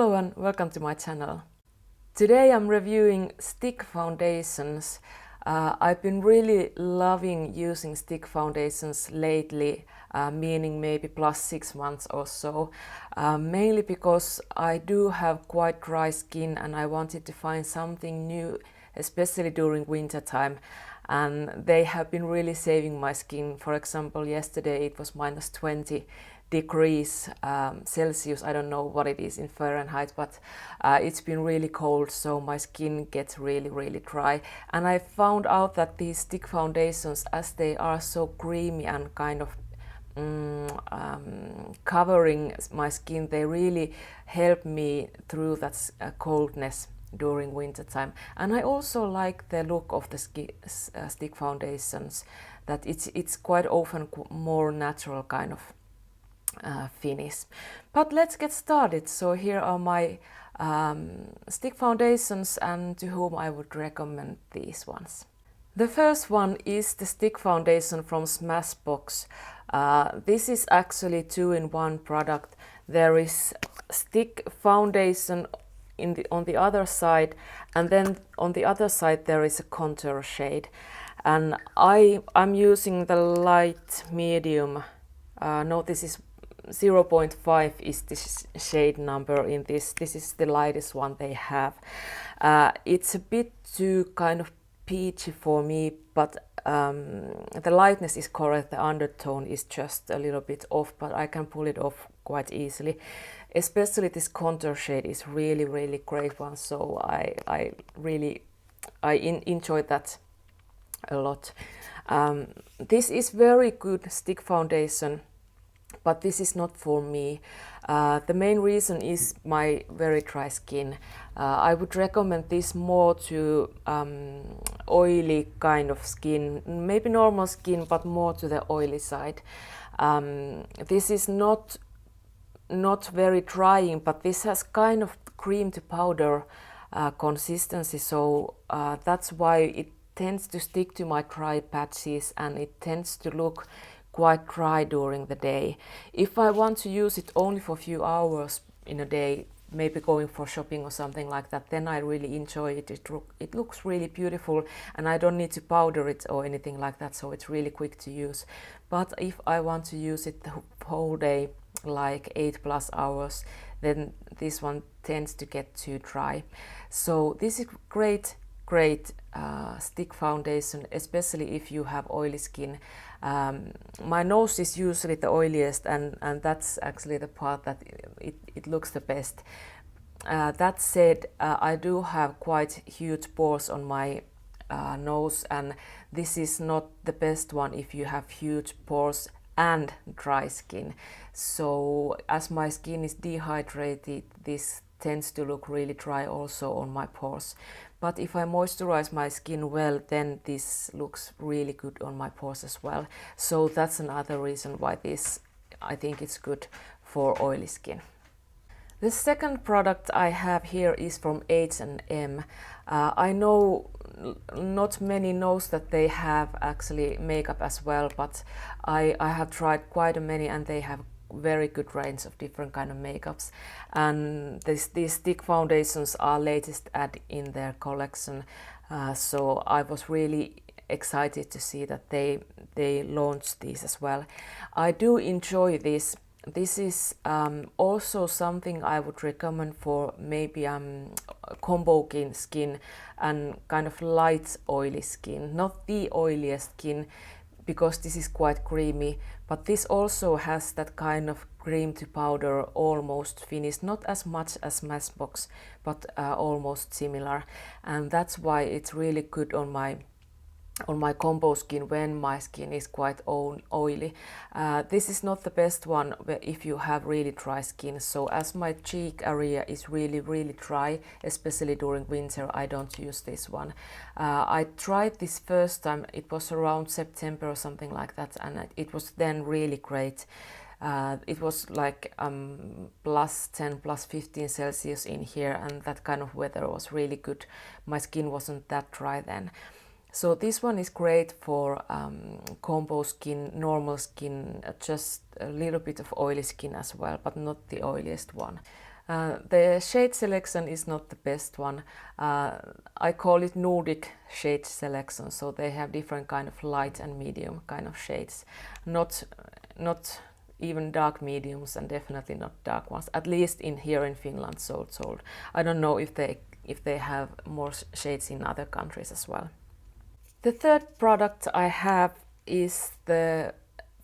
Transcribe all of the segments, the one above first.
Hello and welcome to my channel. Today I'm reviewing stick foundations. I've been really loving using stick foundations lately, meaning maybe plus 6 months or so, mainly because I do have quite dry skin and I wanted to find something new, especially during winter time. And they have been really saving my skin. For example, yesterday it was minus 20 degrees Celsius. I don't know what it is in Fahrenheit, but it's been really cold, so my skin gets really dry. And I found out that these stick foundations, as they are so creamy and kind of covering my skin, they really help me through that coldness during winter time. And I also like the look of the stick foundations, that it's quite often more natural kind of finish. But let's get started. So here are my stick foundations and to whom I would recommend these ones. The first one is the stick foundation from Smashbox. This is actually 2-in-1 product. There is stick foundation on the other side, and then on the other side there is a contour shade. And I'm using the light medium. No, this is 0.5 is the shade number in this. This is the lightest one they have. It's a bit too kind of peachy for me, but the lightness is correct. The undertone is just a little bit off, but I can pull it off quite easily. Especially this contour shade is really great one, so I really enjoyed that a lot. This is very good stick foundation, but this is not for me. The main reason is my very dry skin. I would recommend this more to oily kind of skin, maybe normal skin, but more to the oily side. This is not very drying, but this has kind of cream to powder consistency, so that's why it tends to stick to my dry patches and it tends to look quite dry during the day. If I want to use it only for a few hours in a day, maybe going for shopping or something like that, then I really enjoy it. It looks really beautiful and I don't need to powder it or anything like that, so it's really quick to use. But if I want to use it the whole day, like 8+ hours, then this one tends to get too dry. So this is great stick foundation, especially if you have oily skin. My nose is usually the oiliest, and that's actually the part that it looks the best. That said, I do have quite huge pores on my nose, and this is not the best one if you have huge pores and dry skin. So as my skin is dehydrated, this tends to look really dry also on my pores. But if I moisturize my skin well, then this looks really good on my pores as well. So that's another reason why I think it's good for oily skin. The second product I have here is from H&M. I know not many knows that they have actually makeup as well, but I have tried quite a many and they have very good range of different kind of makeups, and these stick foundations are latest add in their collection, so I was really excited to see that they launched these as well. I do enjoy this. This is also something I would recommend for maybe combo skin and kind of light oily skin, not the oiliest skin, because this is quite creamy, but this also has that kind of cream to powder almost finish, not as much as Smashbox, but almost similar, and that's why it's really good on my combo skin when my skin is quite oily. This is not the best one if you have really dry skin, so as my cheek area is really dry, especially during winter, I don't use this one. I tried this first time, it was around September or something like that, and it was then really great. It was like plus 10, plus 15 Celsius in here, and that kind of weather was really good. My skin wasn't that dry then. So this one is great for combo skin, normal skin, just a little bit of oily skin as well, but not the oiliest one. The shade selection is not the best one. I call it Nordic shade selection, so they have different kind of light and medium kind of shades. Not even dark mediums and definitely not dark ones, at least in here in Finland so told. I don't know if they have more shades in other countries as well. The third product I have is the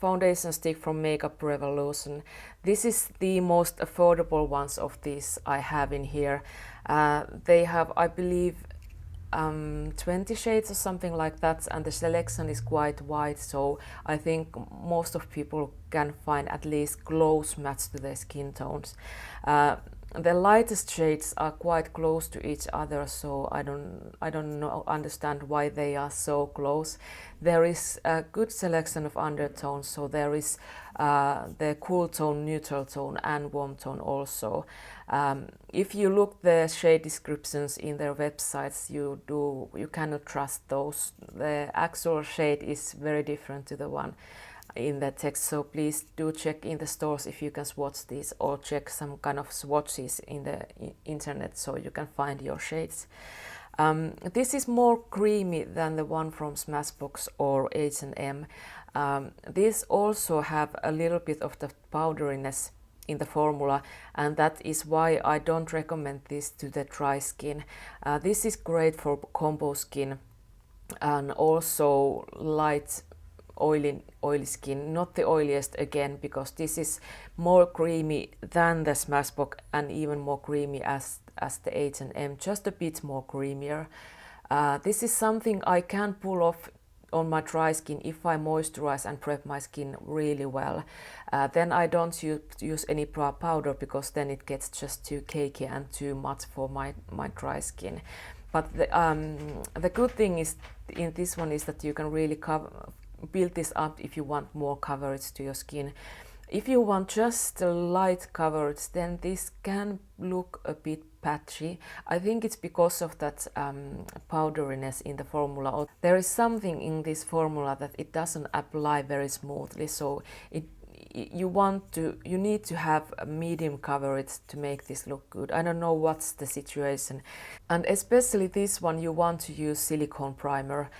foundation stick from Makeup Revolution. This is the most affordable ones of these I have in here. They have, I believe, 20 shades or something like that, and the selection is quite wide, so I think most of people can find at least close match to their skin tones. The lightest shades are quite close to each other, so I don't understand why they are so close. There is a good selection of undertones, so there is the cool tone, neutral tone and warm tone also. If you look the shade descriptions in their websites, you cannot trust those. The actual shade is very different to the one in the text, so please do check in the stores if you can swatch these, or check some kind of swatches in the internet so you can find your shades. This is more creamy than the one from Smashbox or H&M. These also have a little bit of the powderiness in the formula, and that is why I don't recommend this to the dry skin. This is great for combo skin and also light oily skin, not the oiliest again, because this is more creamy than the Smashbox and even more creamy as the H&M, just a bit more creamier. This is something I can pull off on my dry skin if I moisturize and prep my skin really well. Then I don't use any powder, because then it gets just too cakey and too much for my dry skin. But the good thing is in this one is that you can really build this up if you want more coverage to your skin. If you want just a light coverage, then this can look a bit patchy. I think it's because of that powderiness in the formula. There is something in this formula that it doesn't apply very smoothly, so you need to have a medium coverage to make this look good. I don't know what's the situation, and especially this one you want to use silicone primer.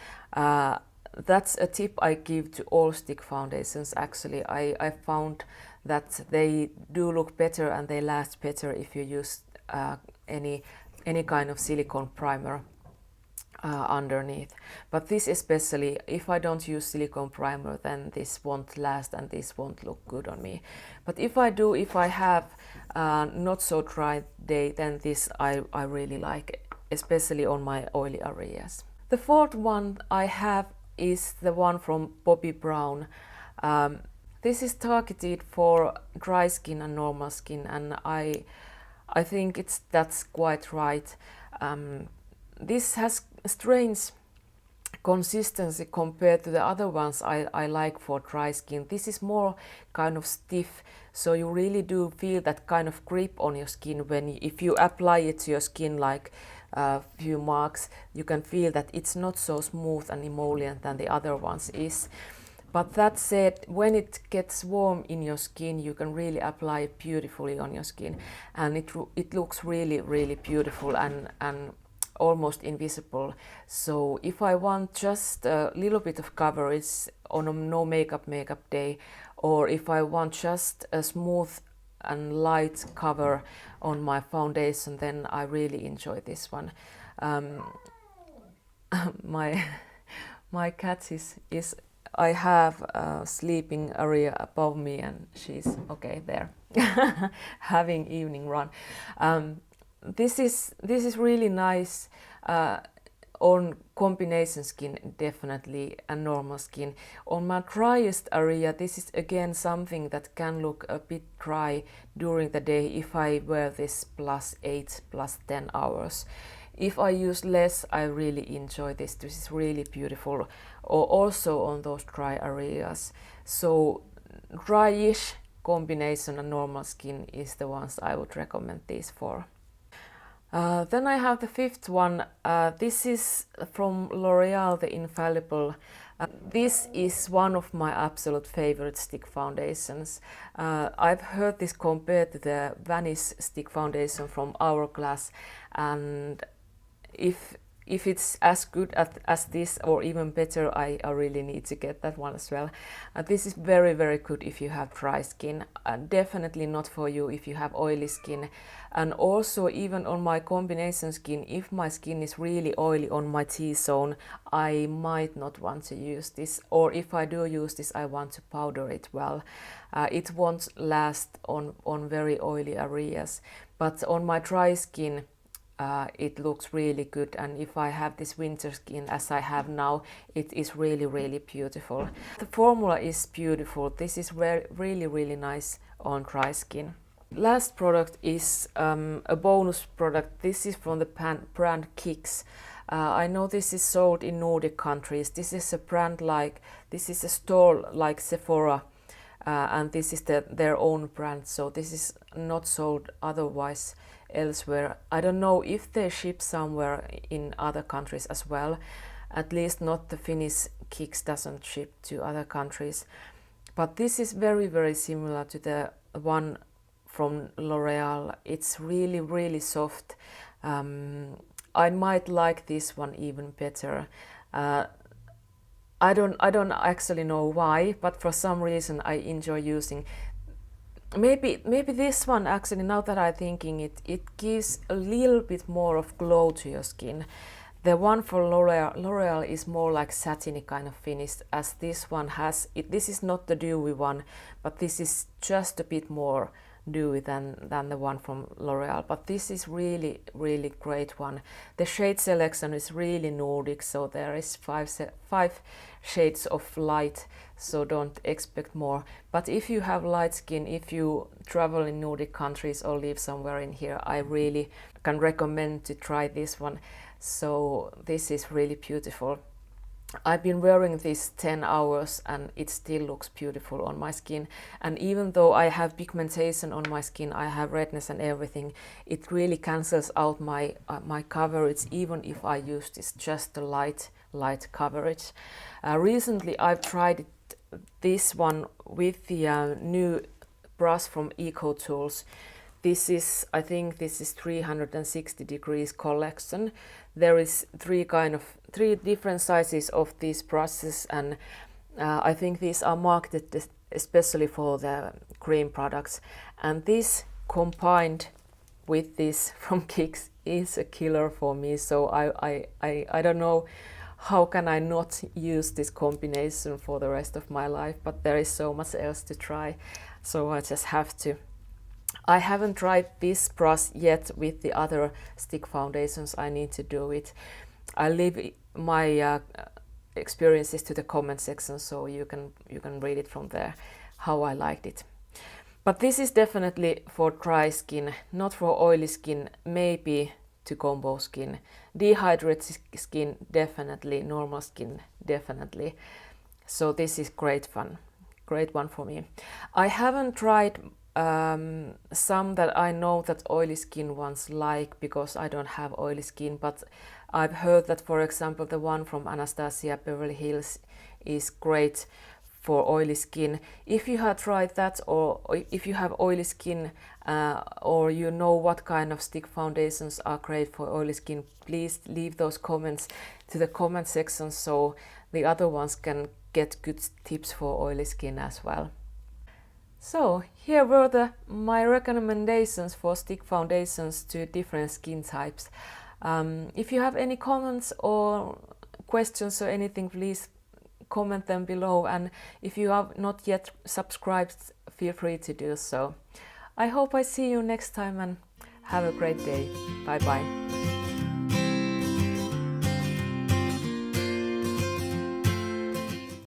That's a tip I give to all stick foundations. Actually, I found that they do look better and they last better if you use any kind of silicone primer underneath. But this especially, if I don't use silicone primer, then this won't last and this won't look good on me. But if I have not so dry day, then this I really like, especially on my oily areas. The fourth one I have is the one from Bobbi Brown. This is targeted for dry skin and normal skin, and I think that's quite right. This has strange consistency compared to the other ones I like for dry skin. This is more kind of stiff, so you really do feel that kind of grip on your skin if you apply it to your skin, like a few marks, you can feel that it's not so smooth and emollient than the other ones is. But that said, when it gets warm in your skin, you can really apply it beautifully on your skin, and it looks really, really beautiful and almost invisible. So if I want just a little bit of coverage on a no makeup day, or if I want just a smooth and light cover on my foundation, then I really enjoy this one. My cat is I have a sleeping area above me, and she's okay there having evening run. This is really nice on combination skin, definitely, and normal skin. On my driest area, this is again something that can look a bit dry during the day if I wear this +8, +10 hours. If I use less, I really enjoy this. This is really beautiful, or also on those dry areas. So dryish combination and normal skin is the ones I would recommend these for. Then I have the fifth one. This is from Loreal, the Infallible. This is one of my absolute favorite stick foundations. I've heard this compared to the Vanish stick foundation from Hourglass, and if it's as good as this or even better, I really need to get that one as well. This is very, very good if you have dry skin. Definitely not for you if you have oily skin. And also even on my combination skin, if my skin is really oily on my T-zone, I might not want to use this. Or if I do use this, I want to powder it well. It won't last on very oily areas. But on my dry skin, it looks really good, and if I have this winter skin as I have now, it is really, really beautiful. The formula is beautiful. This is really, really nice on dry skin. Last product is a bonus product. This is from the brand Kicks. I know this is sold in Nordic countries. This is a brand this is a store like Sephora, and this is their own brand, so this is not sold otherwise elsewhere. I don't know if they ship somewhere in other countries as well. At least not the Finnish Kicks doesn't ship to other countries. But this is very, very similar to the one from Loreal. It's really, really soft. I might like this one even better. I don't actually know why, but for some reason I enjoy using. Maybe this one actually, now that I'm thinking it gives a little bit more of glow to your skin. The one for Loreal is more like satiny kind of finish, as this one has. This is not the dewy one, but this is just a bit more dewy than the one from Loreal. But this is really, really great one. The shade selection is really Nordic, so there is five shades of light, so don't expect more. But if you have light skin, if you travel in Nordic countries or live somewhere in here, I really can recommend to try this one. So this is really beautiful. I've been wearing this 10 hours and it still looks beautiful on my skin. And even though I have pigmentation on my skin, I have redness and everything, it really cancels out my coverage, even if I use this just a light coverage. Recently I've tried this one with the new brush from Eco Tools. This is, I think this is 360 degrees collection. There is three different sizes of these brushes, and I think these are marketed especially for the cream products. And this combined with this from Kicks is a killer for me. So I don't know how can I not use this combination for the rest of my life, but there is so much else to try, so I just have to. I haven't tried this brush yet with the other stick foundations. I need to do it. I leave my experiences to the comment section, so you can read it from there how I liked it. But this is definitely for dry skin, not for oily skin, maybe to combo skin. Dehydrated skin definitely, normal skin definitely. So this is great one for me. I haven't tried some that I know that oily skin ones like, because I don't have oily skin, but I've heard that, for example, the one from Anastasia Beverly Hills is great for oily skin. If you have tried that, or if you have oily skin, or you know what kind of stick foundations are great for oily skin, please leave those comments to the comment section so the other ones can get good tips for oily skin as well. So here were my recommendations for stick foundations to different skin types. If you have any comments or questions or anything, please comment them below, and if you have not yet subscribed, feel free to do so. I hope I see you next time, and have a great day. Bye bye.